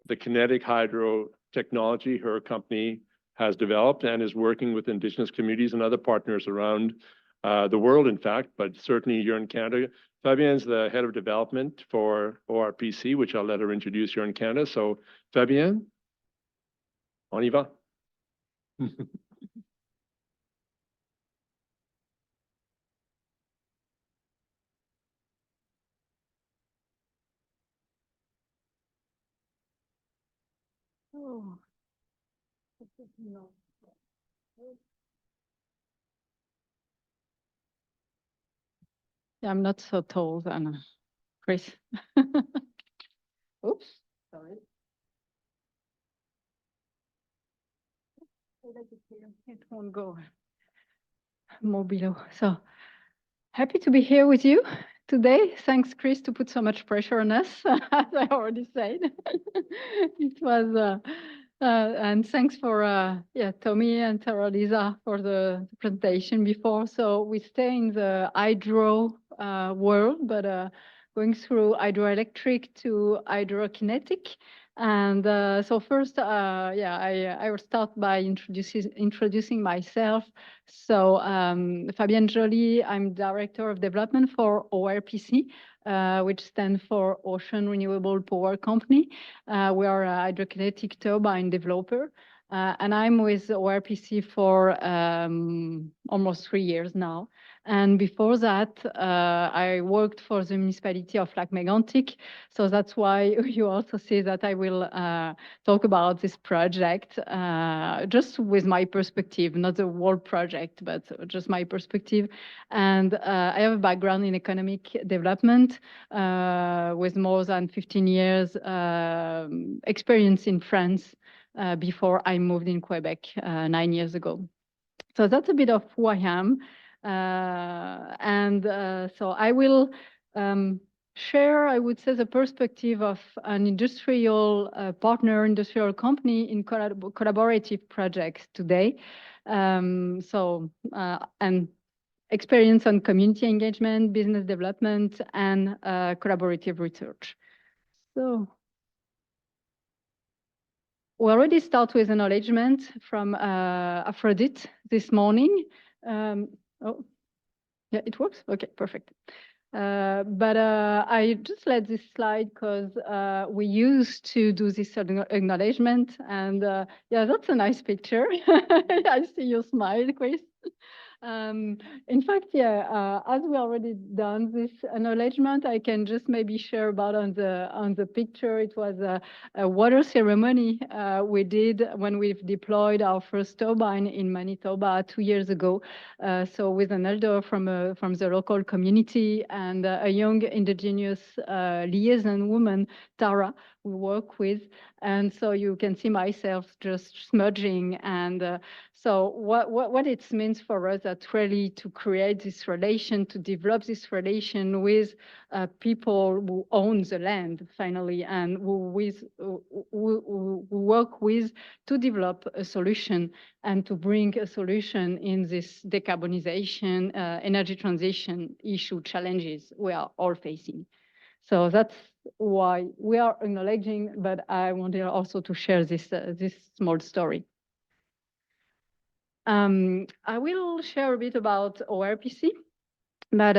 the kinetic hydro technology her company has developed and is working with Indigenous communities and other partners around the world, in fact, but certainly here in Canada. Fabienne's the head of development for ORPC, which I'll let her introduce here in Canada. So, Fabienne, on y va. Oh. Yeah, I'm not so tall than Chris. Oops, sorry. It won't go more below. So happy to be here with you today. Thanks, Chris, to put so much pressure on us, as I already said. It was, and thanks for Tommy and Sarah Lisa for the presentation before. So we stay in the hydro world, but going through hydroelectric to hydrokinetic. And so first, I will start by introducing myself. So Fabienne Joly, I'm Director of Development for ORPC, which stands for Ocean Renewable Power Company. We are a hydrokinetic turbine developer. And I'm with ORPC for almost 3 years now. And before that, I worked for the municipality of Lac-Mégantic. So that's why you also see that I will talk about this project just with my perspective, not the whole project, but just my perspective. And I have a background in economic development with more than 15 years experience in France before I moved in Quebec 9 years ago. So that's a bit of who I am. So I will share, I would say, the perspective of an industrial partner, industrial company in collaborative projects today. And experience on community engagement, business development, and collaborative research. So we already start with acknowledgement from Aphrodite this morning. Oh, yeah, it works? Okay, perfect. I just let this slide because we used to do this acknowledgement. And yeah, that's a nice picture. I see your smile, Chris. In fact, yeah, as we already done this acknowledgement, I can just maybe share about on the picture. It was a water ceremony we did when we've deployed our first turbine in Manitoba 2 years ago. So with an elder from the local community and a young Indigenous liaison woman, Tara, we work with. And so you can see myself just smudging. And so what it means for us that really to create this relation, to develop this relation with people who own the land finally, and who work with to develop a solution and to bring a solution in this decarbonization, energy transition issue challenges we are all facing. So that's why we are acknowledging, but I wanted also to share this small story. I will share a bit about ORPC, but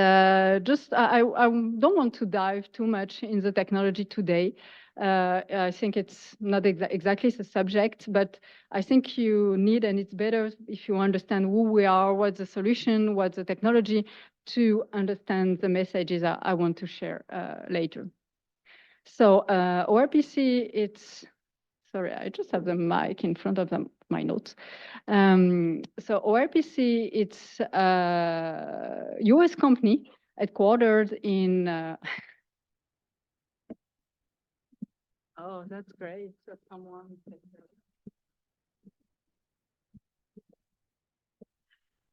just I don't want to dive too much in the technology today. I think it's not exactly the subject, but I think you need, and it's better if you understand who we are, what's the solution, what's the technology, to understand the messages I want to share later. So ORPC, it's, sorry, I just have the mic in front of my notes. So ORPC, it's a US company headquartered in, oh, that's great. So someone,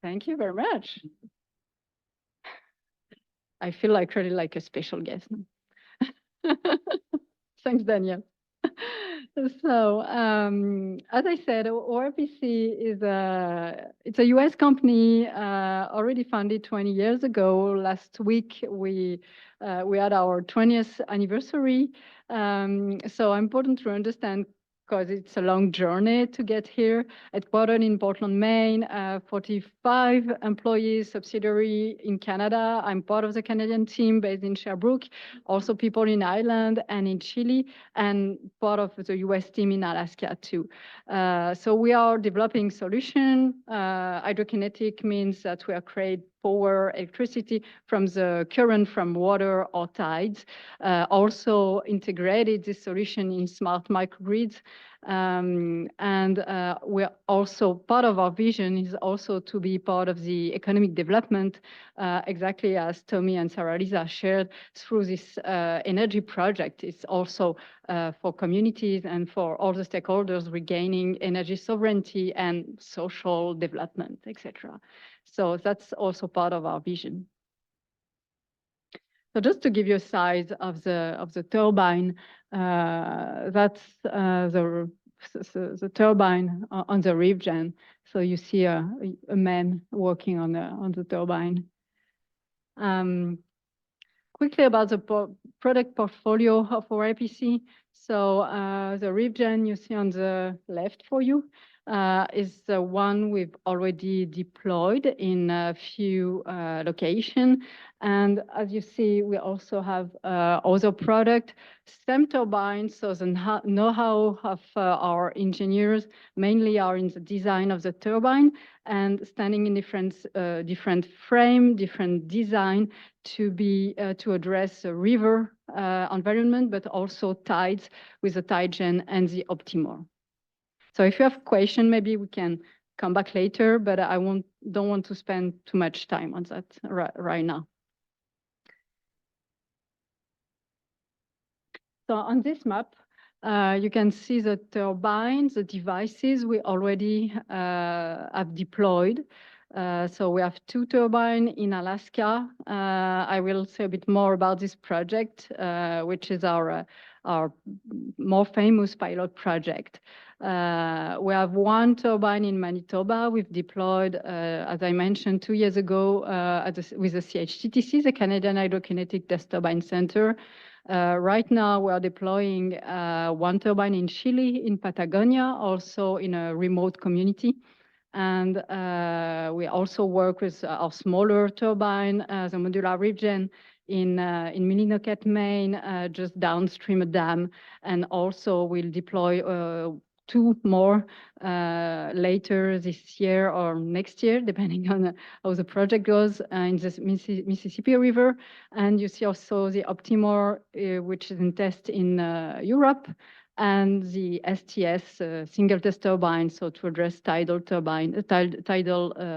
thank you very much. I feel like really like a special guest. Thanks, Daniel. So, as I said, ORPC is it's a US company already founded 20 years ago. Last week we had our 20th anniversary. So important to understand because it's a long journey to get here. Headquartered in Portland, Maine, 45 employees, subsidiary in Canada. I'm part of the Canadian team based in Sherbrooke. Also people in Ireland and in Chile, and part of the US team in Alaska too. So we are developing solution. Hydrokinetic means that we are create power, electricity from the current from water or tides. Also integrated this solution in smart microgrids. We're also part of our vision is also to be part of the economic development, exactly as Tommy and Sarah Lisa shared through this energy project. It's also for communities and for all the stakeholders regaining energy sovereignty and social development, etc. So that's also part of our vision. So just to give you a size of the turbine, that's the turbine on the reef gen. So you see a man working on the turbine. Quickly about the product portfolio of our IPC. So the reef gen you see on the left for you is the one we've already deployed in a few locations. And as you see, we also have other product, stem turbines. So the know-how of our engineers mainly are in the design of the turbine and standing in different frame, different design to address the river environment, but also tides with the tide gen and the Optimor. So if you have question, maybe we can come back later, but I don't want to spend too much time on that right now. So on this map, you can see the turbines, the devices we already have deployed. So we have 2 turbines in Alaska. I will say a bit more about this project, which is our more famous pilot project. We have 1 turbine in Manitoba. We've deployed, as I mentioned, 2 years ago with the CHTTC, the Canadian Hydrokinetic Test Turbine Center. Right now, we are deploying 1 turbine in Chile, in Patagonia, also in a remote community. And we also work with our smaller turbine, the modular region in Millinocket, Maine, just downstream a dam. And also we'll deploy 2 more later this year or next year, depending on how the project goes in the Mississippi River. And you see also the Optimor, which is in test in Europe, and the STS single test turbine, so to address tidal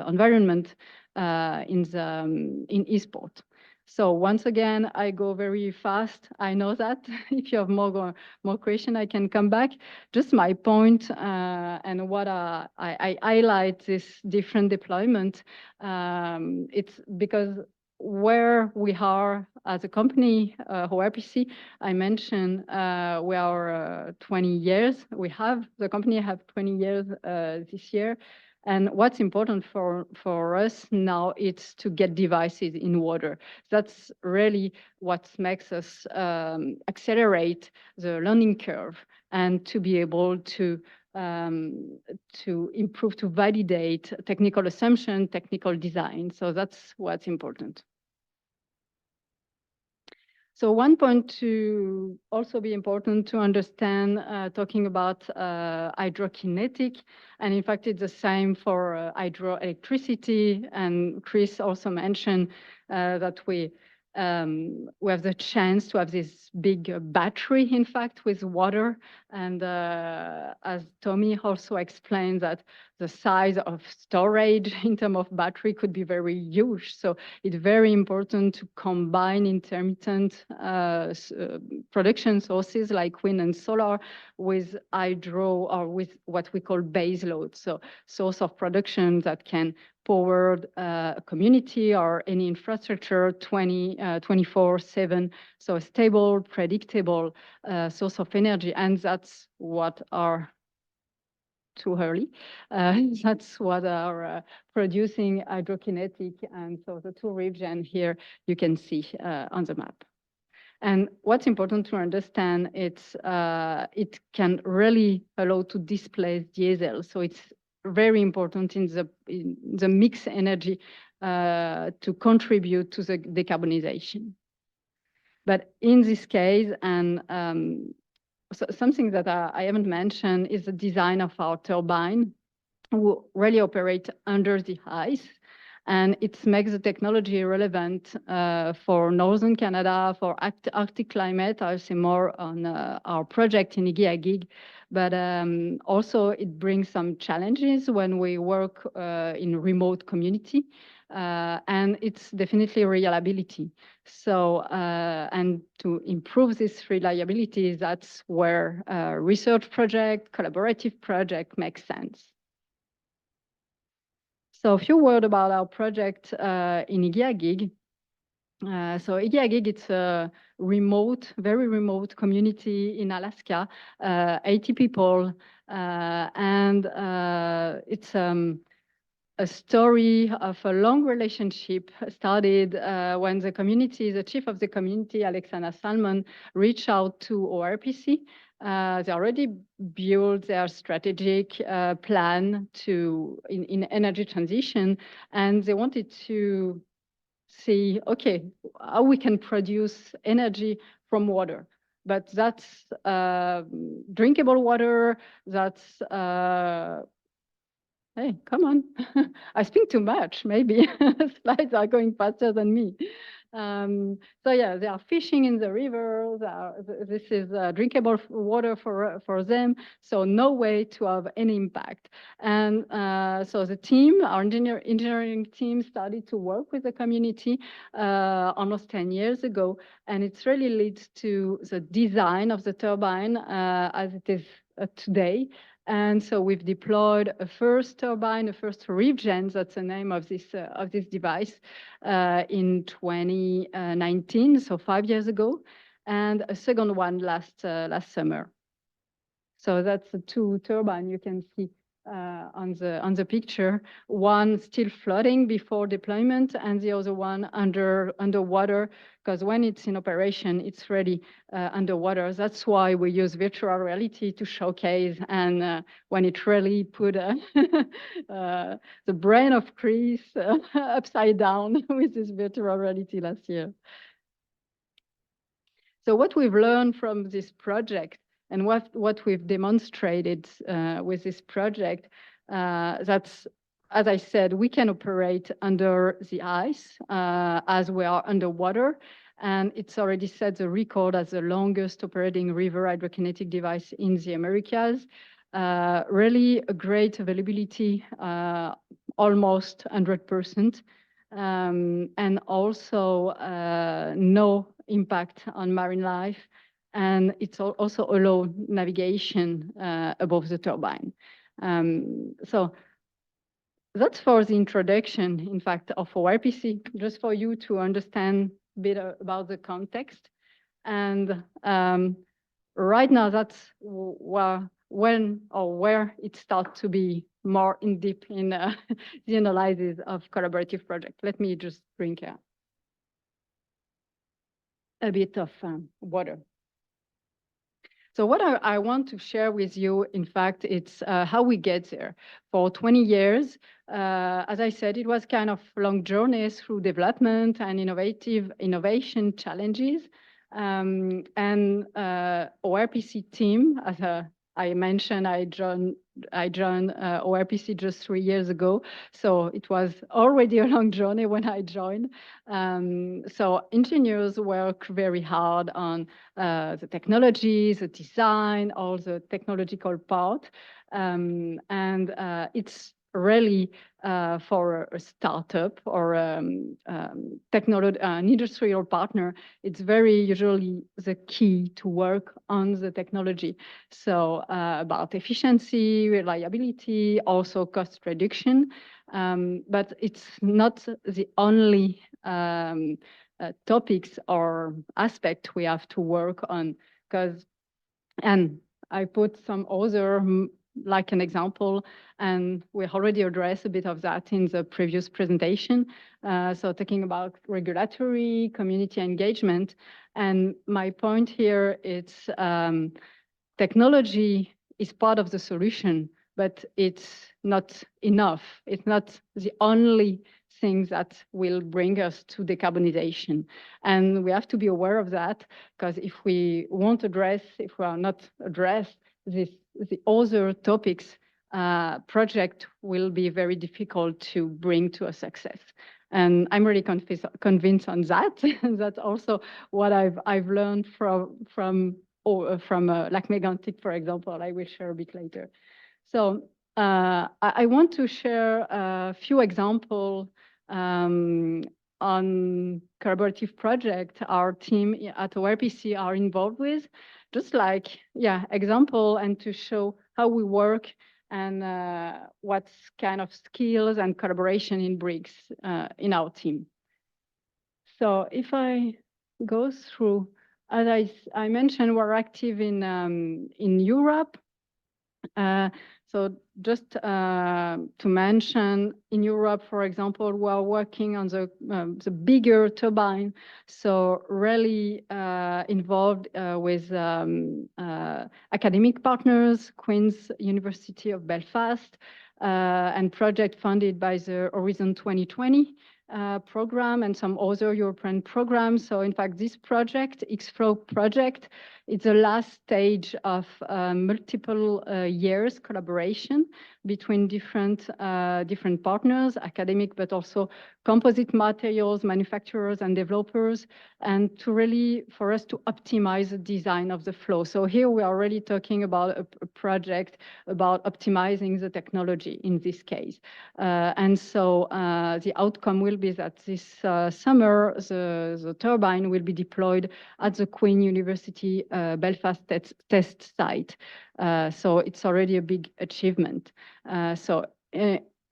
environment in Eastport. So once again, I go very fast. I know that. If you have more question, I can come back. Just my point and what I highlight this different deployment. It's because where we are as a company, ORPC, I mentioned we are 20 years. The company have 20 years this year. And what's important for us now is to get devices in water. That's really what makes us accelerate the learning curve and to be able to improve, to validate technical assumption, technical design. So that's what's important. So one point to also be important to understand, talking about hydrokinetic, and in fact, it's the same for hydroelectricity. And Chris also mentioned that we have the chance to have this big battery, in fact, with water. And as Tommy also explained, that the size of storage in terms of battery could be very huge. So it's very important to combine intermittent production sources like wind and solar with hydro, or with what we call base load. So source of production that can powered a community or any infrastructure 24/7. So a stable, predictable source of energy. And that's what our too early. That's what are producing hydrokinetic. And so the two regions here you can see on the map. And what's important to understand, it's it can really allow to displace diesel. So it's very important in the mixed energy to contribute to the decarbonization. But in this case, and so something that I haven't mentioned is the design of our turbine, who really operate under the ice. And it makes the technology relevant for Northern Canada, for Arctic climate. I'll say more on our project in Igiagig. But also it brings some challenges when we work in remote community. And it's definitely reliability. So, and to improve this reliability, that's where research project, collaborative project makes sense. So a few words about our project in Igiagig. So Igiagig, it's a remote, very remote community in Alaska, 80 people, and it's a story of a long relationship started when the chief of the community, Alexandra Salmon, reached out to ORPC. They already built their strategic plan in energy transition, and they wanted to see, okay, how we can produce energy from water. But that's drinkable water, that's hey, come on. I speak too much, maybe. Slides are going faster than me. So yeah, they are fishing in the river. This is drinkable water for them. So no way to have any impact. And so the team, our engineering team, started to work with the community almost 10 years ago. And it really leads to the design of the turbine as it is today. And so we've deployed a first turbine, a first ReefGen, that's the name of this device, in 2019, so 5 years ago, and a second one last summer. So that's the two turbines you can see on the picture. One still floating before deployment, and the other one underwater, because when it's in operation, it's ready underwater. That's why we use virtual reality to showcase, and when it really put the brain of Chris upside down with this virtual reality last year. So what we've learned from this project, and what we've demonstrated with this project, that's, as I said, we can operate under the ice as we are underwater. And it's already set the record as the longest operating river hydrokinetic device in the Americas. Really a great availability, almost 100%. And also no impact on marine life. And it's also allow navigation above the turbine. So that's for the introduction, in fact, of ORPC, just for you to understand a bit about the context. And right now, that's where it starts to be more in deep in the analysis of collaborative project. Let me just drink a bit of water. So what I want to share with you, in fact, it's how we get there. For 20 years, as I said, it was kind of long journey through development and innovation challenges. And ORPC team, as I mentioned, I joined ORPC just 3 years ago. So it was already a long journey when I joined. So engineers work very hard on the technology, the design, all the technological part. And it's really for a startup or technology, an industrial partner, it's very usually the key to work on the technology. So about efficiency, reliability, also cost reduction. But it's not the only topics or aspect we have to work on, and I put some other like an example, and we already addressed a bit of that in the previous presentation. So talking about regulatory community engagement, and my point here is technology is part of the solution, but it's not enough. It's not the only thing that will bring us to decarbonization. And we have to be aware of that, because if we won't address, if we are not address the other topics, project will be very difficult to bring to a success. And I'm really convinced on that. That's also what I've learned from like Megantic, for example. I will share a bit later. So I want to share a few examples on collaborative project our team at ORPC are involved with, just like, example, and to show how we work and what kind of skills and collaboration in brings in our team. So if I go through, as I mentioned, we're active in Europe. So just to mention, in Europe, for example, we are working on the bigger turbine. So really involved with academic partners, Queen's University of Belfast, and project funded by the Horizon 2020 program and some other European programs. So in fact, this project, X-Flow project, it's the last stage of multiple years collaboration between different partners, academic, but also composite materials, manufacturers and developers, and to really, for us to optimize the design of the flow. So here we are already talking about a project about optimizing the technology in this case. And so the outcome will be that this summer, the turbine will be deployed at the Queen University Belfast test site. So it's already a big achievement.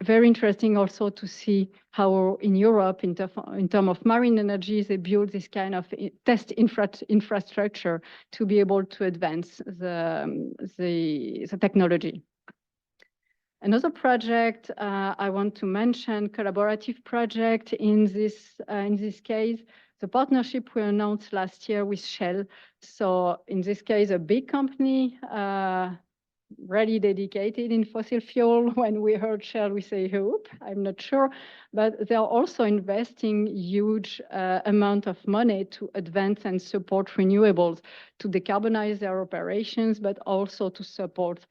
Very interesting also to see how in Europe, in terms of marine energy, they build this kind of test infrastructure to be able to advance the technology. Another project I want to mention, collaborative project in this case, the partnership we announced last year with Shell. So in this case, a big company, really dedicated in fossil fuel. When we heard Shell, we say, "Hope, I'm not sure," but they're also investing huge amount of money to advance and support renewables, to decarbonize their operations, but also to support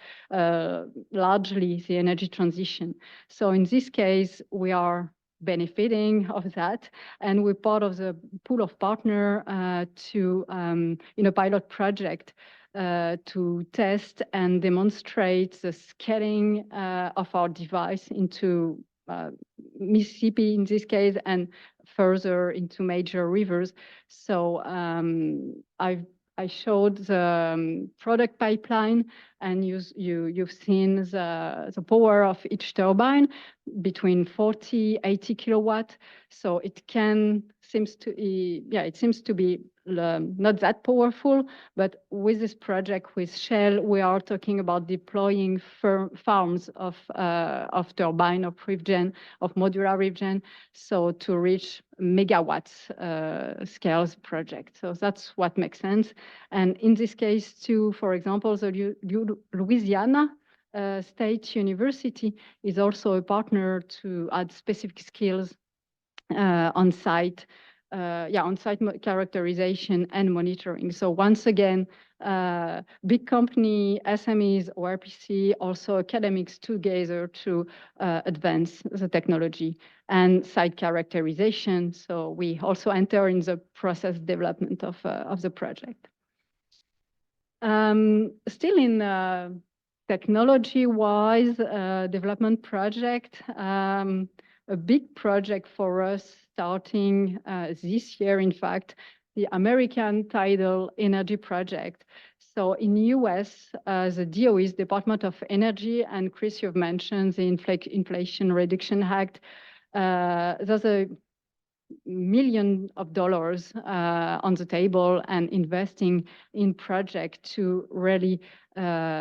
largely the energy transition. So in this case, we are benefiting of that, and we're part of the pool of partner in a pilot project to test and demonstrate the scaling of our device into Mississippi in this case, and further into major rivers. So I showed the product pipeline, and you've seen the power of each turbine between 40, 80 kilowatt. So it seems to be not that powerful, but with this project with Shell, we are talking about deploying farms of turbine, of RefGen, of modular RefGen, so to reach megawatts scales project. So that's what makes sense. And in this case too, for example, the Louisiana State University is also a partner to add specific skills on site characterization and monitoring. So once again, big company, SMEs, ORPC, also academics together to advance the technology and site characterization. So we also enter in the process development of the project. Still in technology-wise development project, a big project for us starting this year, in fact, the American Tidal Energy Project. So in US, the DOE's Department of Energy, and Chris, you've mentioned the Inflation Reduction Act, there's $1 million on the table and investing in project to really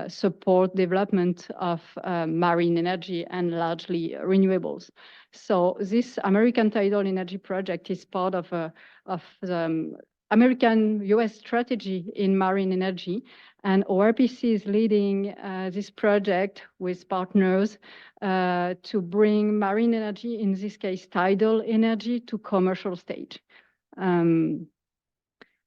support development of marine energy and largely renewables. So this American Tidal Energy Project is part of the American US strategy in marine energy. And ORPC is leading this project with partners to bring marine energy, in this case, tidal energy, to commercial stage.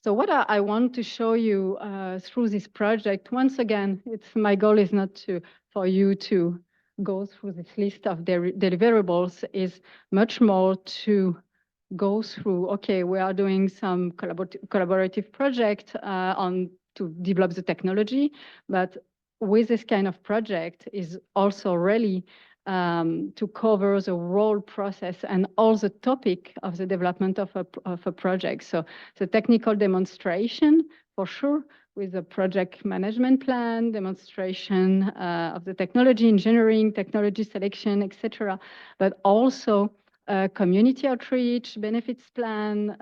So what I want to show you through this project, once again, my goal is not for you to go through this list of deliverables, is much more to go through, okay, we are doing some collaborative project to develop the technology, but with this kind of project is also really to cover the whole process and all the topic of the development of a project. So the technical demonstration, for sure, with the project management plan, demonstration of the technology engineering, technology selection, etc., but also community outreach, benefits plan,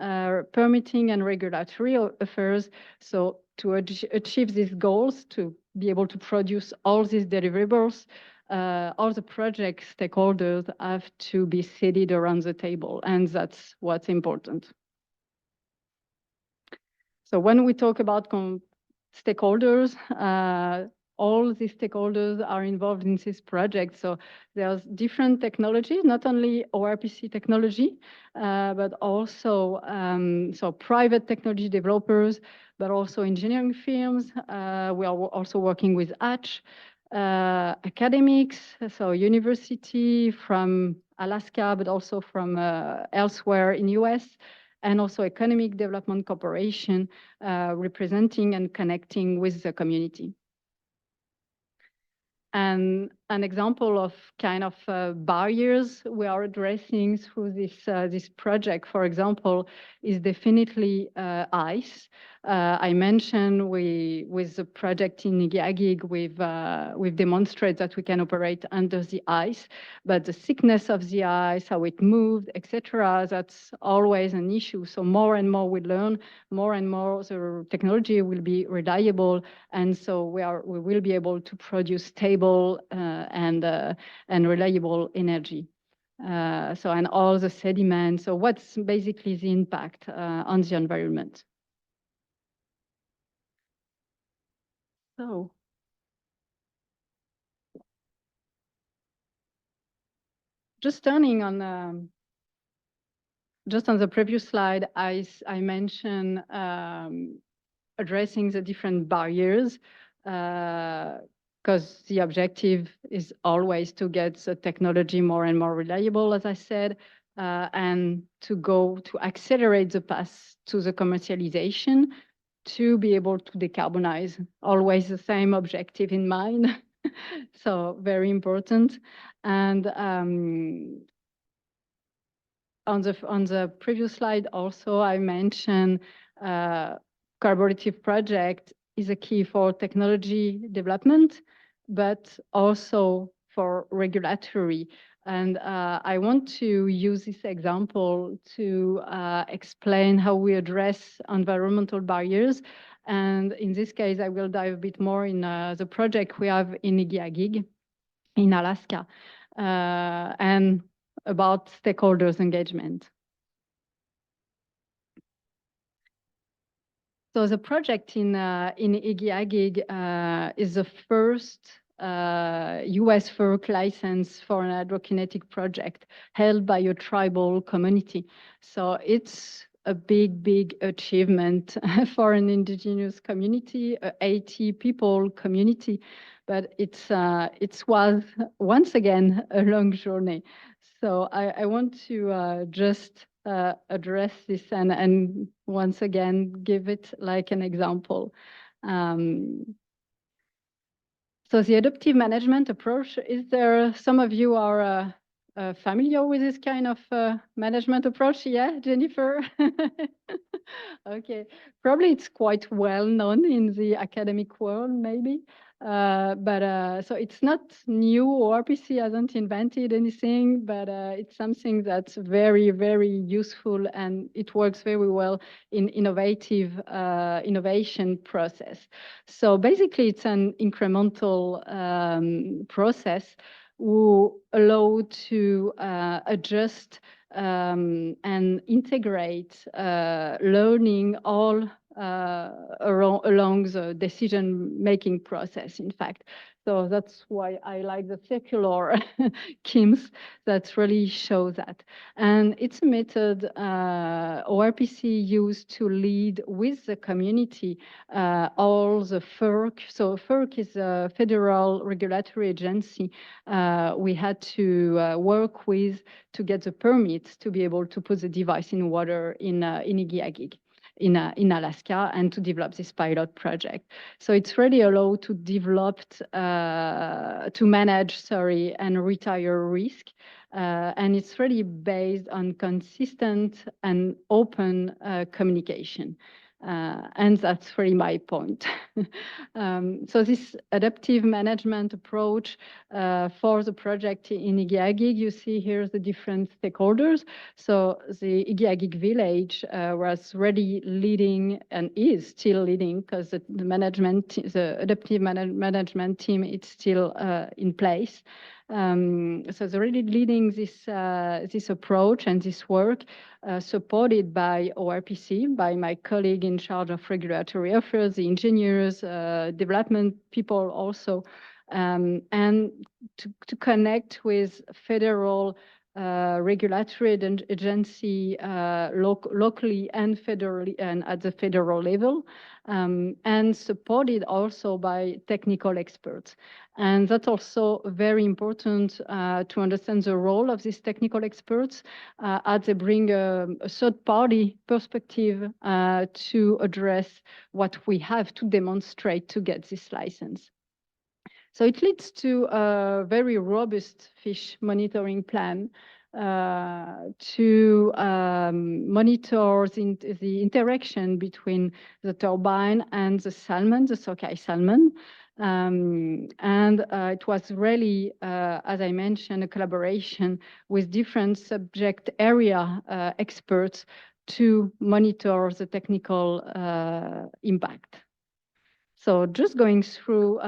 permitting and regulatory affairs. So to achieve these goals, to be able to produce all these deliverables, all the project stakeholders have to be seated around the table, and that's what's important. So when we talk about stakeholders, all the stakeholders are involved in this project. So there's different technologies, not only ORPC technology, but also so private technology developers, but also engineering firms. We are also working with Hatch, academics, so university from Alaska, but also from elsewhere in US, and also economic development corporation representing and connecting with the community. And an example of kind of barriers we are addressing through this project, for example, is definitely ice. I mentioned with the project in Igiagig, we've demonstrated that we can operate under the ice, but the thickness of the ice, how it moved, etc., that's always an issue. So more and more we learn, more and more the technology will be reliable, and so we will be able to produce stable and reliable energy. And all the sediment. So what's basically the impact on the environment? So just turning on just on the previous slide, I mentioned addressing the different barriers, because the objective is always to get the technology more and more reliable, as I said, and to accelerate the path to the commercialization, to be able to decarbonize, always the same objective in mind. So very important. And on the previous slide also, I mentioned collaborative project is a key for technology development, but also for regulatory. And I want to use this example to explain how we address environmental barriers. And in this case, I will dive a bit more in the project we have in Igiagig in Alaska, and about stakeholders engagement. So the project in Igiagig is the first US FERC license for an hydrokinetic project held by a tribal community. So it's a big achievement for an indigenous community, 80 people community, but it was once again a long journey. So I want to just address this and once again give it like an example. So the adaptive management approach, is there some of you are familiar with this kind of management approach? Yeah, Jennifer? Okay, probably it's quite well known in the academic world, maybe. So it's not new. ORPC hasn't invented anything, but it's something that's very, very useful, and it works very well in innovation process. So basically, it's an incremental process who allow to adjust and integrate learning all along the decision-making process, in fact. So that's why I like the circular schemes that really show that. And it's a method ORPC used to lead with the community all the FERC. So FERC is a federal regulatory agency we had to work with to get the permits to be able to put the device in water in Igiagig in Alaska, and to develop this pilot project. So it's really allowed to develop, to manage, and retire risk. And it's really based on consistent and open communication. And that's really my point. So this adaptive management approach for the project in Igiagig, you see here the different stakeholders. So the Igiagig village was really leading and is still leading, because the adaptive management team is still in place. So they're really leading this approach and this work, supported by ORPC, by my colleague in charge of regulatory affairs, the engineers, development people also, and to connect with federal regulatory agency locally and federally and at the federal level, and supported also by technical experts. And that's also very important to understand the role of these technical experts as they bring a third-party perspective to address what we have to demonstrate to get this license. So it leads to a very robust fish monitoring plan to monitor the interaction between the turbine and the salmon, the sockeye salmon. It was really, as I mentioned, a collaboration with different subject area experts to monitor the technical impact. So just going through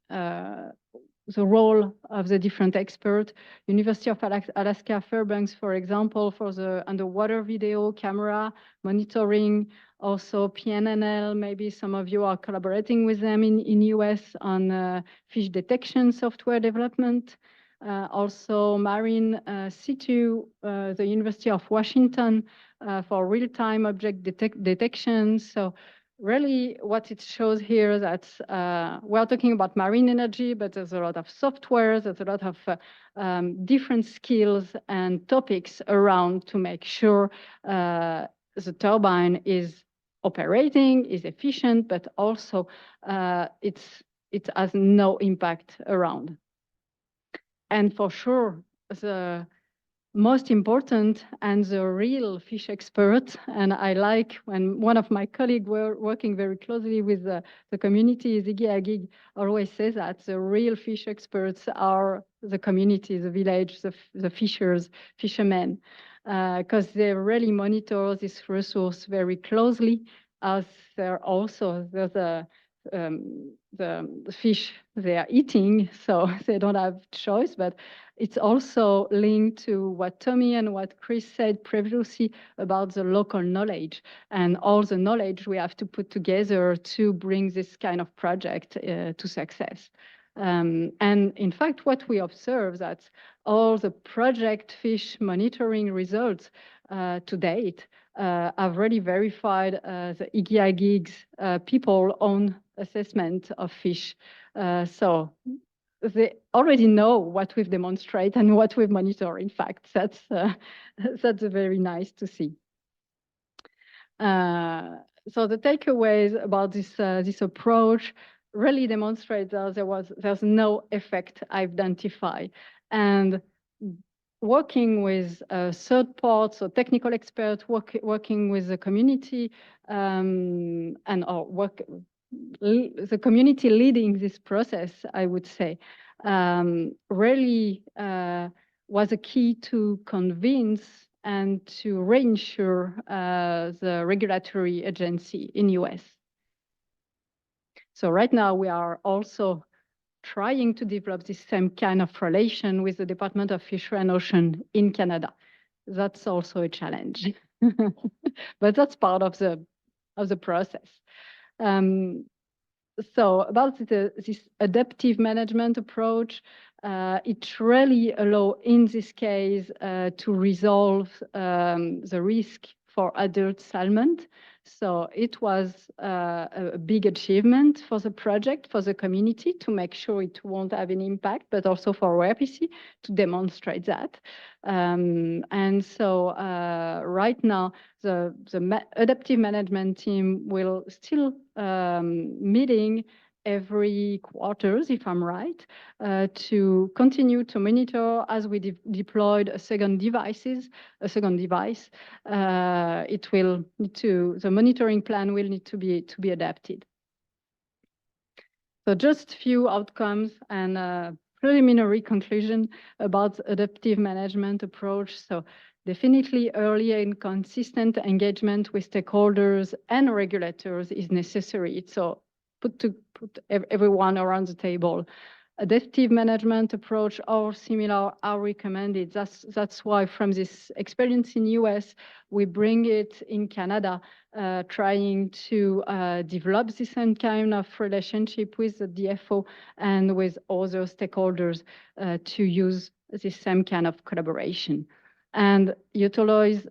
the role of the different experts. University of Alaska Fairbanks, for example, for the underwater video camera monitoring, also PNNL, maybe some of you are collaborating with them in US on fish detection software development. Also Marine Situ, the University of Washington for real-time object detection. So really what it shows here that we're talking about marine energy, but there's a lot of software, there's a lot of different skills and topics around to make sure the turbine is operating, is efficient, but also it has no impact around. And for sure, the most important and the real fish expert, and I like when one of my colleagues were working very closely with the community, Igiagig, always says that the real fish experts are the community, the village, the fishermen, because they really monitor this resource very closely, as they're also the fish they are eating, so they don't have choice. But it's also linked to what Tommy and what Chris said previously about the local knowledge and all the knowledge we have to put together to bring this kind of project to success. And in fact, what we observe that all the project fish monitoring results to date have already verified the Igiagig's people own assessment of fish. So they already know what we've demonstrated and what we've monitored. In fact, that's very nice to see. So the takeaways about this approach, really demonstrate that there's no effect identified. And working with third parties, so technical experts, working with the community, and the community leading this process, I would say, really was a key to convince and to reinsure the regulatory agency in US. So right now we are also trying to develop this same kind of relation with the Department of Fisheries and Ocean in Canada. That's also a challenge, but that's part of the process. So about this adaptive management approach, it really allows, in this case, to resolve the risk for adult salmon. So it was a big achievement for the project, for the community, to make sure it won't have any impact, but also for RPC to demonstrate that. And so right now, the adaptive management team will still meeting every quarters, if I'm right, to continue to monitor as we deployed a second device. It will need to, the monitoring plan will need to be adapted. So just few outcomes and preliminary conclusion about adaptive management approach. So definitely early and consistent engagement with stakeholders and regulators is necessary. So put everyone around the table. Adaptive management approach or similar are recommended. That's why from this experience in US, we bring it in Canada, trying to develop this kind of relationship with the DFO and with other stakeholders to use this same kind of collaboration. And utilize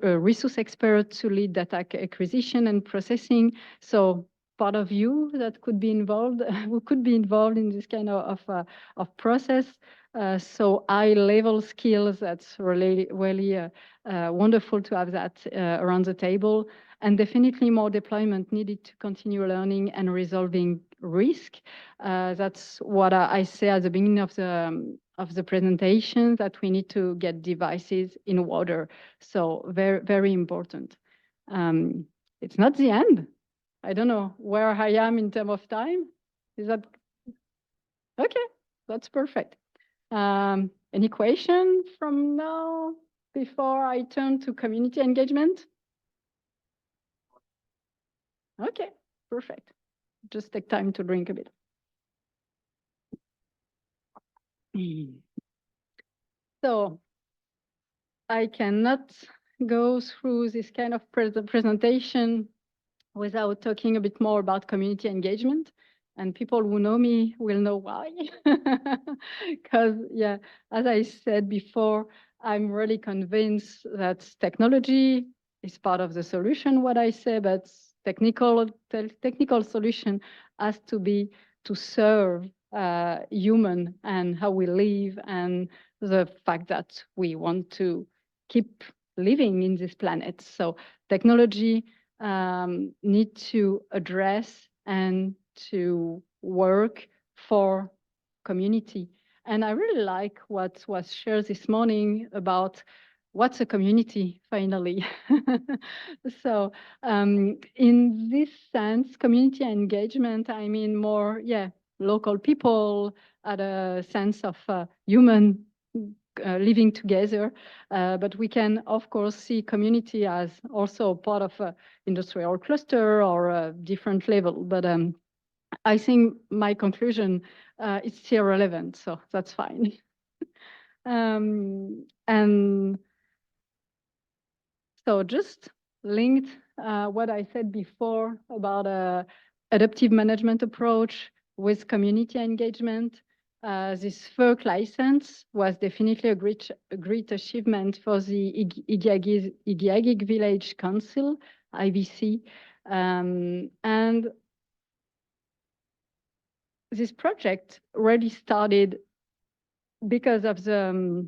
resource experts to lead data acquisition and processing. So part of you that could be involved, who could be involved in this kind of process. So high-level skills, that's really wonderful to have that around the table. And definitely more deployment needed to continue learning and resolving risk. That's what I say at the beginning of the presentation, that we need to get devices in water. So very, very important. It's not the end. I don't know where I am in terms of time. Is that okay? That's perfect. Any question from now before I turn to community engagement? Okay, perfect. Just take time to drink a bit. So I cannot go through this kind of presentation without talking a bit more about community engagement. And people who know me will know why. Because, yeah, as I said before, I'm really convinced that technology is part of the solution, what I say, but technical solution has to be to serve human and how we live, and the fact that we want to keep living in this planet. So technology need to address and to work for community. And I really like what was shared this morning about what's a community, finally. So in this sense, community engagement, I mean more, local people at a sense of human living together, but we can, of course, see community as also part of an industrial cluster or a different level. But I think my conclusion is still relevant, so that's fine. And so just linked what I said before about adaptive management approach with community engagement. This FERC license was definitely a great achievement for the Igiagig Village Council, IVC. And this project really started because of the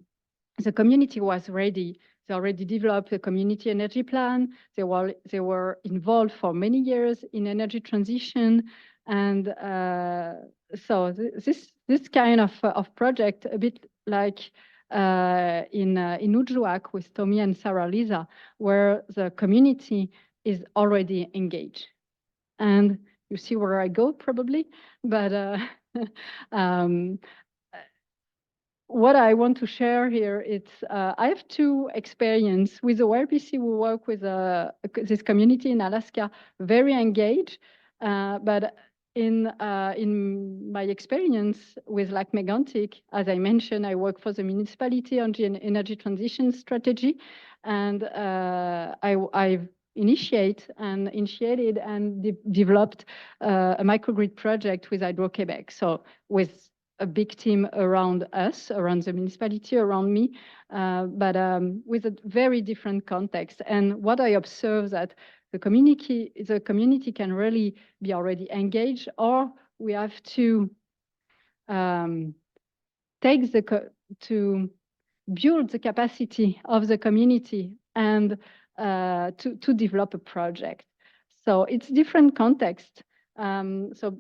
community was ready. They already developed a community energy plan. They were involved for many years in energy transition. And so this kind of project, a bit like in Ujuak with Tommy and Sarah Lisa, where the community is already engaged. And you see where I go probably, but um, what I want to share here, it's I have two experience with the YRPC. We work with this community in Alaska, very engaged, but in my experience with Lac Mégantic, as I mentioned, I work for the municipality on the energy transition strategy, and I've initiated and developed a microgrid project with Hydro-Québec. So with a big team around us, around the municipality, around me, but with a very different context. And what I observe that the community can really be already engaged, or we have to to build the capacity of the community and to develop a project. So it's different context. So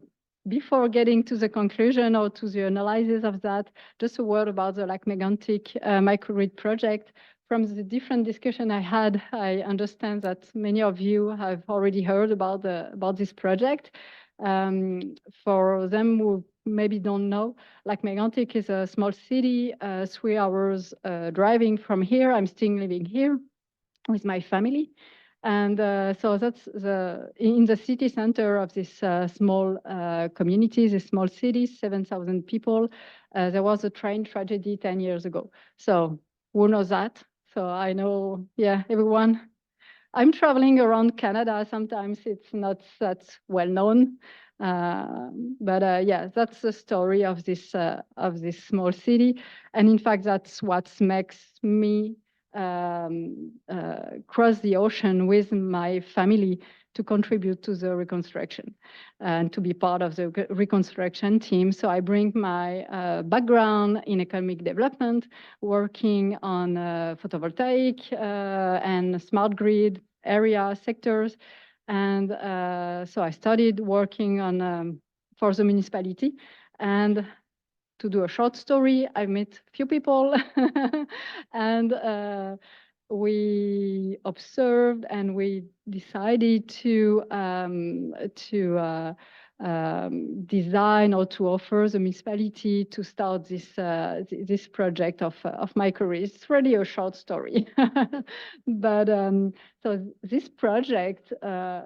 before getting to the conclusion or to the analysis of that, just a word about the Lac Mégantic microgrid project. From the different discussion I had, I understand that many of you have already heard about this project. For them who maybe don't know, Lac Mégantic is a small city, 3 hours driving from here. I'm still living here with my family. And so that's in the city center of this small community, this small city, 7,000 people. There was a train tragedy 10 years ago. So who knows that? So I know, yeah, everyone. I'm traveling around Canada. Sometimes it's not that well known. But yeah, that's the story of this small city. And in fact, that's what makes me cross the ocean with my family to contribute to the reconstruction and to be part of the reconstruction team. So I bring my background in economic development, working on photovoltaic and smart grid area sectors. And so I started working on for the municipality. And to do a short story, I met a few people and we observed and we decided to design or to offer the municipality to start this project of microgrid. It's really a short story, but so this project,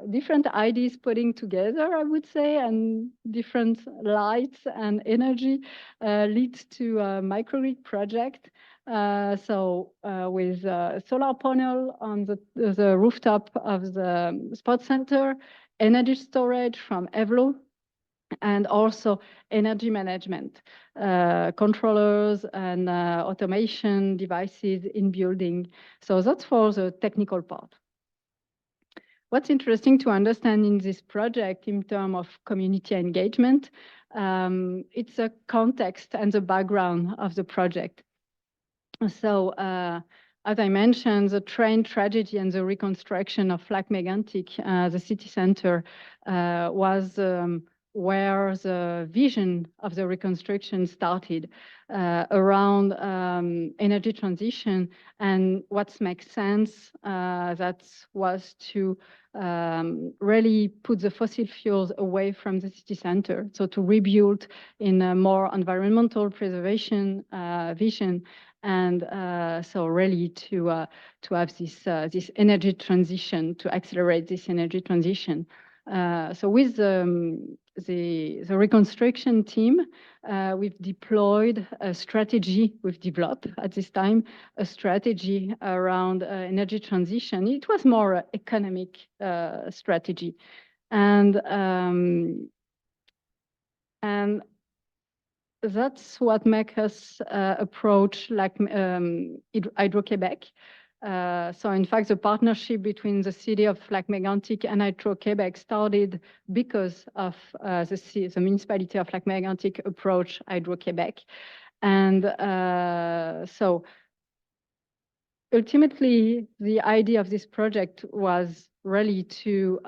different ideas putting together, I would say, and different lights and energy leads to a microgrid project. So with a solar panel on the rooftop of the sports center, energy storage from Evlo, and also energy management, controllers and automation devices in building. So that's for the technical part. What's interesting to understand in this project in terms of community engagement, it's a context and the background of the project. So as I mentioned, the train tragedy and the reconstruction of Lac Mégantic, the city center, was where the vision of the reconstruction started around energy transition. And what makes sense, that was to really put the fossil fuels away from the city center. So to rebuild in a more environmental preservation vision. And so really to have this energy transition, to accelerate this energy transition. So with the reconstruction team, we've deployed a strategy, we've developed at this time, a strategy around energy transition. It was more economic strategy. And that's what makes us approach like Hydro-Québec. So in fact, the partnership between the city of Lac Mégantic and Hydro-Québec started because of the municipality of Lac Mégantic approach Hydro-Québec. And so ultimately, the idea of this project was really to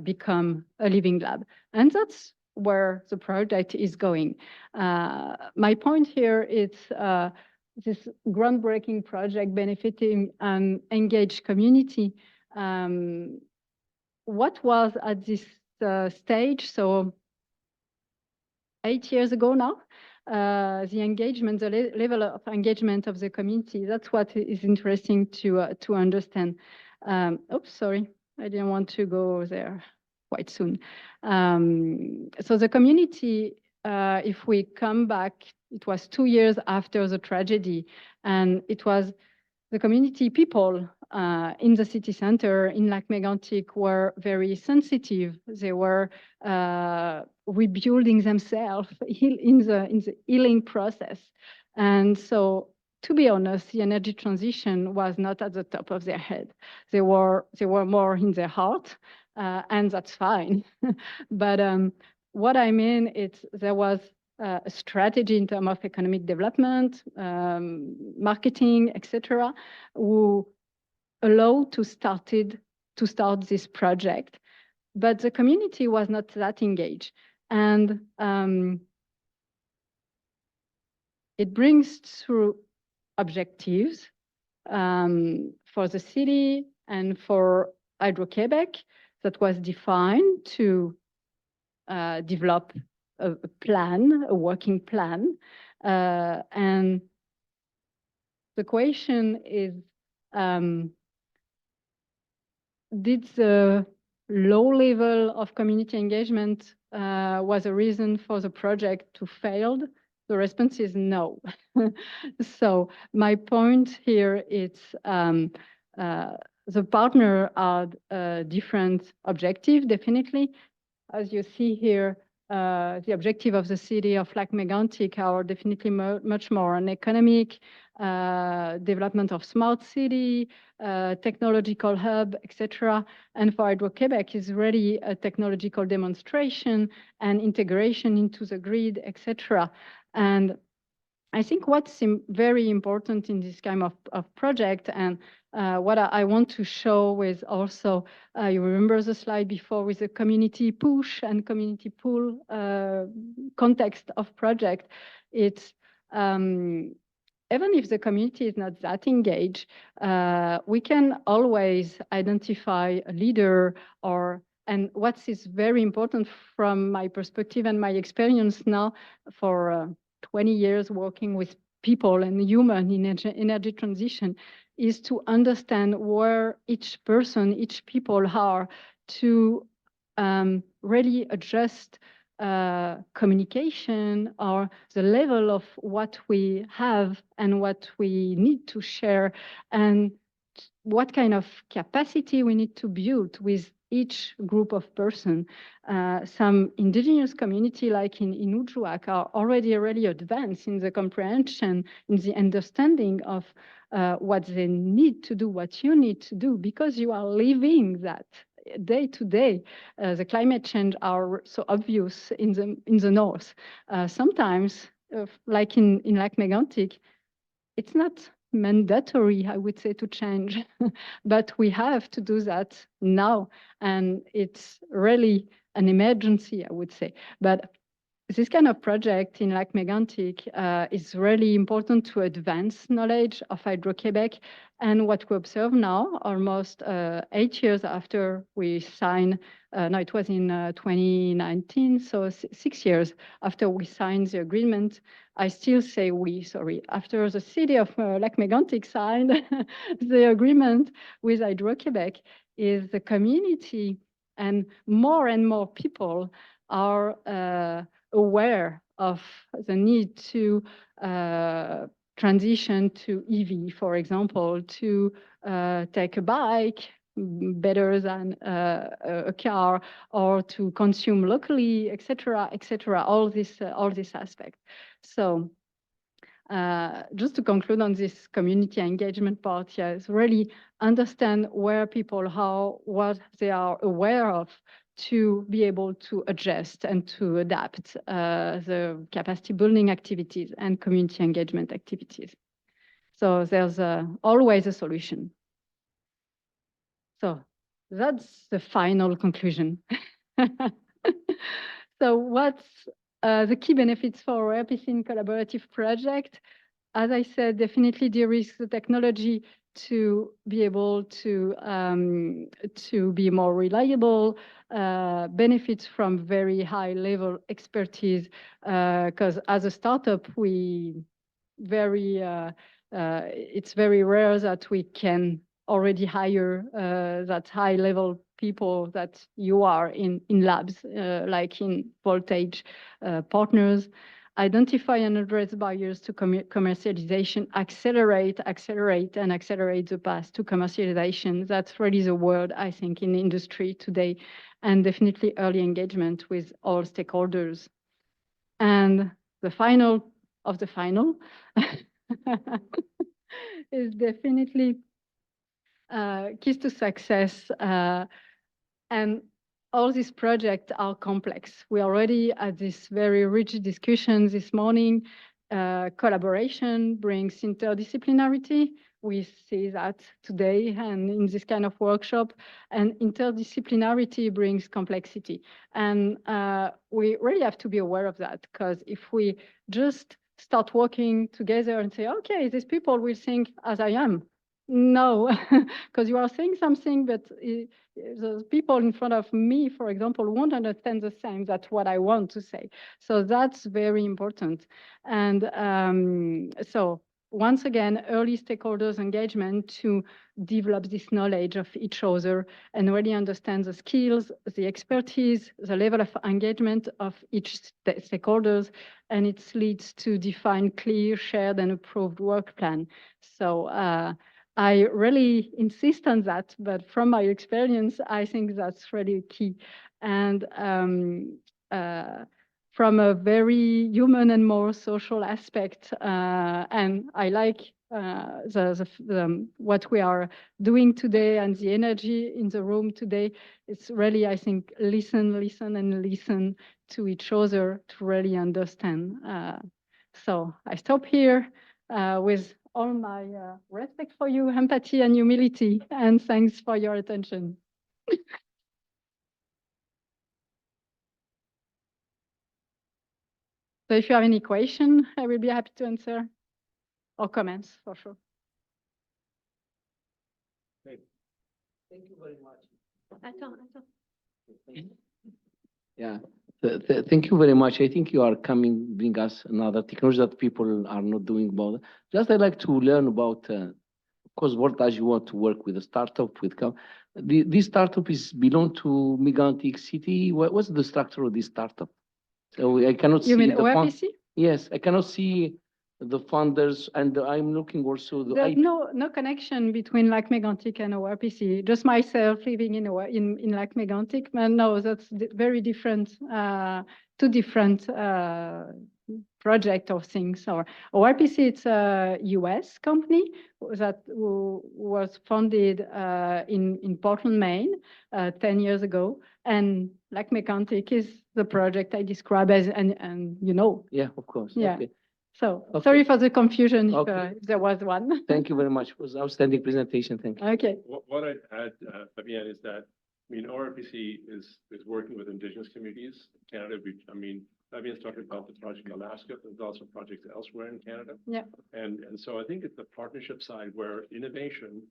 become a living lab. And that's where the project is going. My point here is this groundbreaking project benefiting an engaged community. What was at this stage, so 8 years ago now, the engagement, the level of engagement of the community, that's what is interesting to understand. Oops, sorry, I didn't want to go there quite soon. So the community, if we come back, it was 2 years after the tragedy, and it was the community people in the city center in Lac Mégantic were very sensitive. They were rebuilding themselves in the healing process. And so, to be honest, the energy transition was not at the top of their head. They were more in their heart, and that's fine. But what I mean is there was a strategy in terms of economic development, marketing, etc., who allowed to start this project. But the community was not that engaged. And it brings through objectives for the city and for Hydro-Québec that was defined to develop a plan, a working plan. And the question is, did the low level of community engagement was a reason for the project to fail? The response is no. So my point here is the partner had different objective, definitely. As you see here, the objective of the city of Lac Mégantic are definitely much more an economic development of smart city, technological hub, etc. And for Hydro-Québec is really a technological demonstration and integration into the grid, etc. And I think what's very important in this kind of project, and what I want to show is also, you remember the slide before with the community push and community pull context of project. It's even if the community is not that engaged, we can always identify a leader and what is very important from my perspective and my experience now for 20 years working with people and human in energy transition is to understand where each person, each people are to really adjust communication or the level of what we have and what we need to share and what kind of capacity we need to build with each group of person. Some indigenous community like in Ujuak are already really advanced in the comprehension, in the understanding of what they need to do, what you need to do, because you are living that day to day. The climate change are so obvious in the north. Sometimes, like in Lac Mégantic, it's not mandatory, I would say, to change, but we have to do that now, and it's really an emergency, I would say. But this kind of project in Lac Mégantic is really important to advance knowledge of Hydro-Québec. And what we observe now, almost 8 years after we signed, no, it was in 2019, so 6 years after we signed the agreement, I still say we, sorry, after the city of Lac Mégantic signed the agreement with Hydro-Québec, is the community and more people are aware of the need to transition to EV, for example, to take a bike better than a car, or to consume locally, etc., all this aspect. So just to conclude on this community engagement part, yes, really understand where people are, what they are aware of, to be able to adjust and to adapt the capacity building activities and community engagement activities. So there's always a solution. So that's the final conclusion. So what's the key benefits for RPC in collaborative project? As I said, definitely de-risk the technology to be able to be more reliable, benefits from very high level expertise, because as a startup, it's very rare that we can already hire that high level people that you are in labs, like in Volt-Age partners. Identify and address barriers to commercialization, accelerate the path to commercialization. That's really the word, I think, in the industry today, and definitely early engagement with all stakeholders. And the final of the final is definitely keys to success. And all these projects are complex. We already had this very rich discussion this morning. Collaboration brings interdisciplinarity. We see that today and in this kind of workshop. And interdisciplinarity brings complexity. And we really have to be aware of that, because if we just start working together and say, okay, these people will think as I am. No, because you are saying something, but the people in front of me, for example, won't understand the same. That's what I want to say. So that's very important. And so once again, early stakeholders engagement to develop this knowledge of each other and really understand the skills, the expertise, the level of engagement of each stakeholders, and it leads to define clear, shared, and approved work plan. So I really insist on that, but from my experience, I think that's really key. And from a very human and more social aspect, and I like what we are doing today and the energy in the room today. It's really, I think, listen to each other to really understand. So I stop here with all my respect for you, empathy and humility, and thanks for your attention. So if you have any question, I will be happy to answer, or comments for sure. Great. Thank you very much. Yeah, thank you very much. I think you are bring us another technology that people are not doing about. Just I'd like to learn about, of course, Volt-Age you want to work with a startup, this startup belong to Megantic City. What's the structure of this startup? So I cannot see. You mean the ORPC? Yes, I cannot see the funders, and I'm looking also There's no connection between Lac Mégantic and ORPC. Just myself living in Lac Mégantic, but no, that's very different. Two different project or things. Or ORPC, it's a US company that was founded in Portland, Maine, 10 years ago, and Lac Mégantic is the project I describe as, and you know. Yeah, of course. Yeah. Okay. So Okay. sorry for the confusion Okay. if there was one. Thank you very much. It was an outstanding presentation. Thank you. Okay. What I'd add, Fabienne, is that, I mean, ORPC is working with Indigenous communities in Canada. Fabienne's talking about the project in Alaska, but there's also projects elsewhere in Canada. Yeah. And so I think it's the partnership side where innovation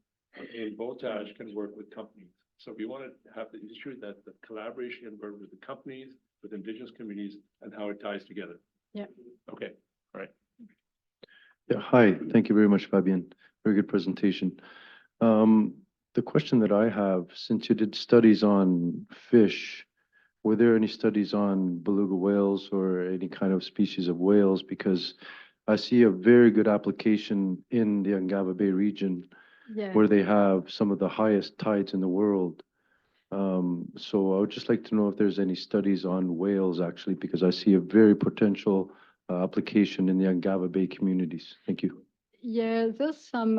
in Volt-Age can work with companies. So we want to have the issue that the collaboration can work with the companies, with Indigenous communities, and how it ties together. Yeah. Okay. All right. Yeah, hi. Thank you very much, Fabienne. Very good presentation. The question that I have, since you did studies on fish, were there any studies on beluga whales or any kind of species of whales? Because I see a very good application in the Ungava Bay region, Yeah. where they have some of the highest tides in the world. So I would just like to know if there's any studies on whales, actually, because I see a very potential application in the Ungava Bay communities. Thank you. Yeah, there's some,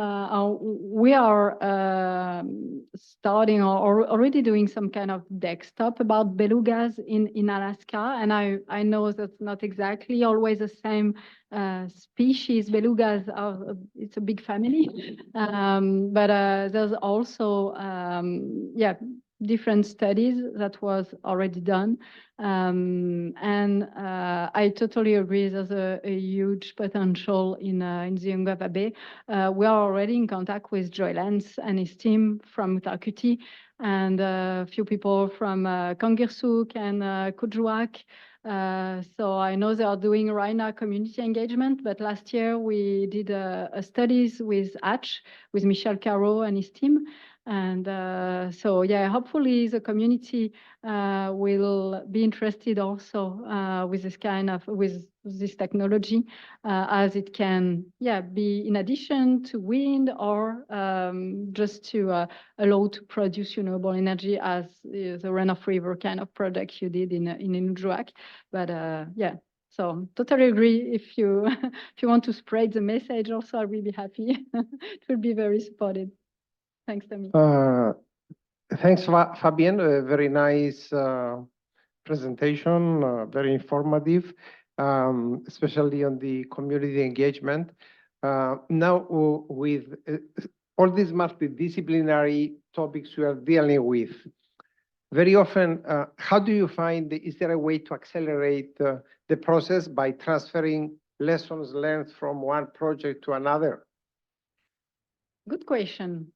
we are starting or already doing some kind of desktop about belugas in Alaska. And I know that's not exactly always the same species. Belugas are, it's a big family. But there's also, yeah, different studies that was already done. I totally agree there's a huge potential in the Ungava Bay. We are already in contact with Joylance and his team from Utakuti, and a few people from Kangirsuk and Kuujjuaq. So I know they are doing right now community engagement, but last year we did a studies with Hatch, with Michel Caro and his team. And so, yeah, hopefully the community will be interested also with this kind of, with this technology, as it can, yeah, be in addition to wind or just to allow to produce renewable energy as the runoff river kind of project you did in Kuujjuaq. But yeah, so totally agree. If you if you want to spread the message also, I will be happy. It will be very supported. Thanks, Tommy. Thanks, Fabienne. A very nice presentation, very informative, especially on the community engagement. Now, with all these multidisciplinary topics we are dealing with, very often, how do you find, is there a way to accelerate the process by transferring lessons learned from one project to another? Good question.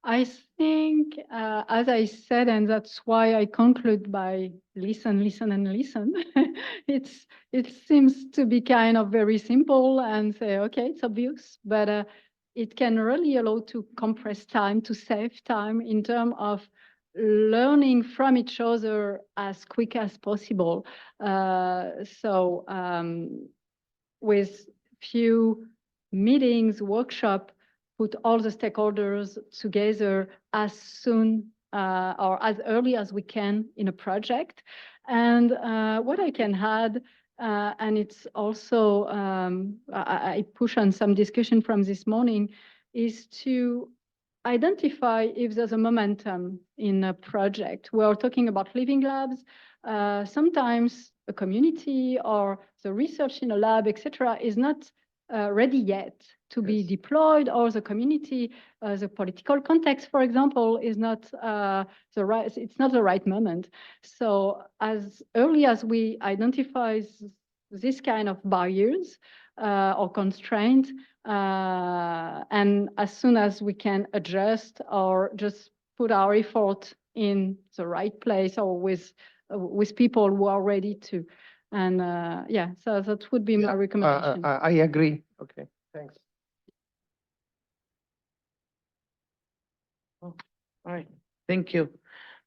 I think, as I said, and that's why I conclude by listen, listen, and listen. It seems to be kind of very simple and say, okay, it's obvious, but it can really allow to compress time, to save time in terms of learning from each other as quick as possible. With few meetings, workshop, put all the stakeholders together as soon or as early as we can in a project. And what I can add, and it's also, I push on some discussion from this morning, is to identify if there's a momentum in a project. We're talking about living labs. Sometimes a community or the research in a lab, etc., is not ready yet to be deployed, or the community, the political context, for example, is not it's not the right moment. So as early as we identify this kind of barriers or constraints, and as soon as we can adjust or just put our effort in the right place or with people who are ready to. And yeah, so that would be my recommendation. I agree. Okay, thanks. All right, thank you.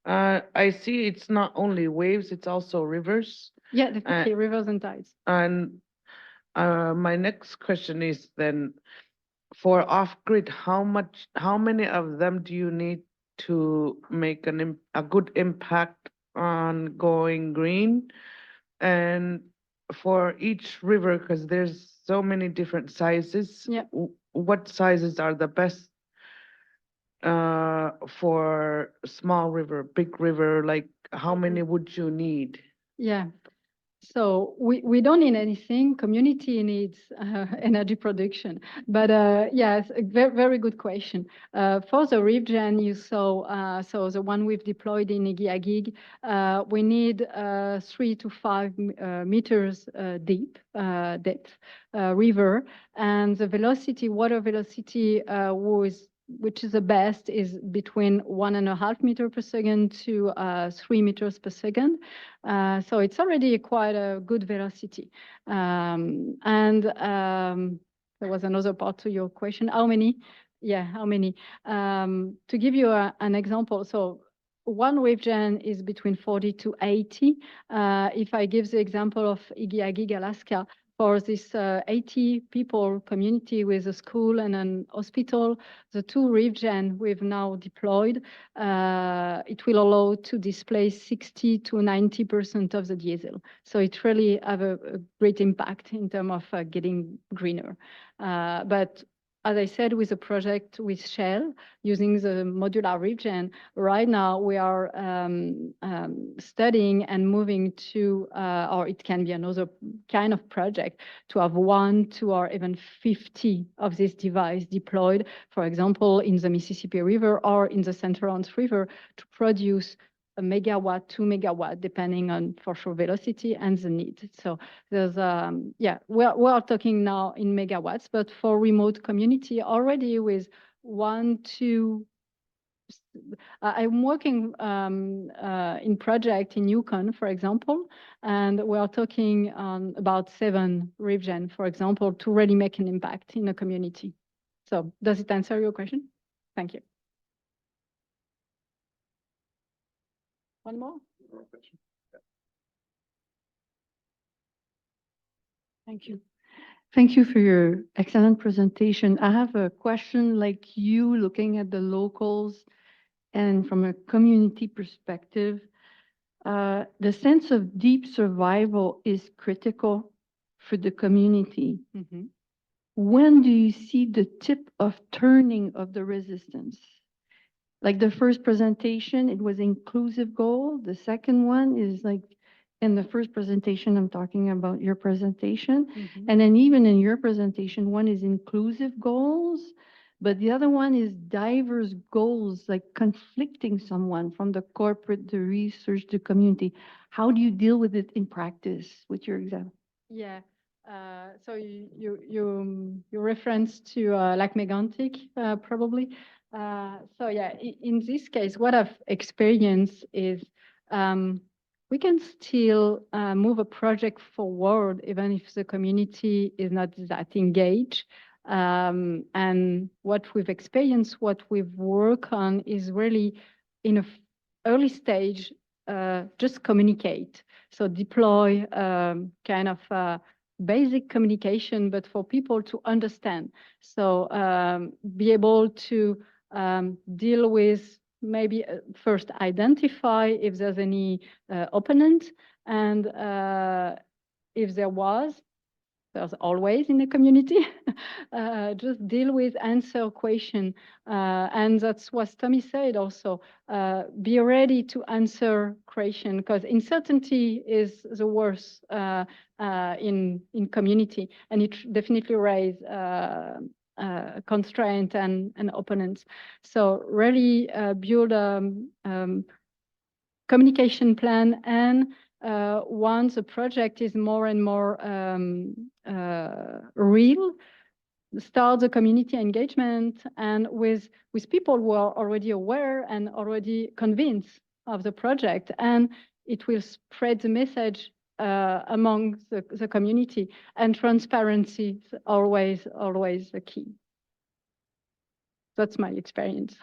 I see it's not only waves, it's also rivers. Yeah, definitely, rivers and tides. And my next question is then, for off-grid, how many of them do you need to make a good impact on going green? And for each river, because there's so many different sizes, Yeah. What sizes are the best for small river, big river? Like, how many would you need? Yeah. So we don't need anything. Community needs energy production. But yes, a very, very good question. For the ReefGen, you saw, so the one we've deployed in Igiagig, we need 3 to 5 meters deep depth river. And the velocity, water velocity which is the best, is between 1.5 meters per second to 3 meters per second. So it's already quite a good velocity. There was another part to your question. How many? Yeah, how many? To give you an example, so one WaveGen is between 40 to 80. If I give the example of Igiagig, Alaska, for this 80 people community with a school and an hospital, the 2 ReefGen we've now deployed, it will allow to displace 60 to 90% of the diesel. So it really have a great impact in terms of getting greener. But as I said, with a project with Shell using the modular region, right now we are studying and moving to, or it can be another kind of project, to have 1, 2, or even 50 of this device deployed, for example, in the Mississippi River or in the St. Lawrence River to produce a megawatt, 2 megawatt, depending on for sure velocity and the need. So there's, yeah, we are talking now in megawatts, but for remote community already with 1, 2, I'm working in project in Yukon, for example, and we are talking about 7 regions, for example, to really make an impact in a community. So does it answer your question? Thank you. One more? Thank you. Thank you for your excellent presentation. I have a question like you looking at the locals and from a community perspective. The sense of deep survival is critical for the community. Mm-hmm. When do you see the tip of turning of the resistance? Like the first presentation, it was inclusive goal. The second one is like, in the first presentation, I'm talking about your presentation. Mm-hmm. And then even in your presentation, one is inclusive goals, but the other one is diverse goals, like conflicting someone from the corporate, the research, the community. How do you deal with it in practice with your example? Yeah. So you reference to like Megantic, probably. So yeah, in this case, what I've experienced is we can still move a project forward even if the community is not that engaged. And what we've experienced, what we've worked on is really in a early stage, just communicate. So deploy kind of basic communication, but for people to understand. So be able to deal with maybe first identify if there's any opponent, and if there's always in the community, just deal with, answer question. And that's what Tommy said also, be ready to answer question, because uncertainty is the worst in community, and it definitely raise constraint and opponents. So really build communication plan, and once a project is more and more real, start the community engagement, and with people who are already aware and already convinced of the project, and it will spread the message among the community, and transparency is always the key. That's my experience.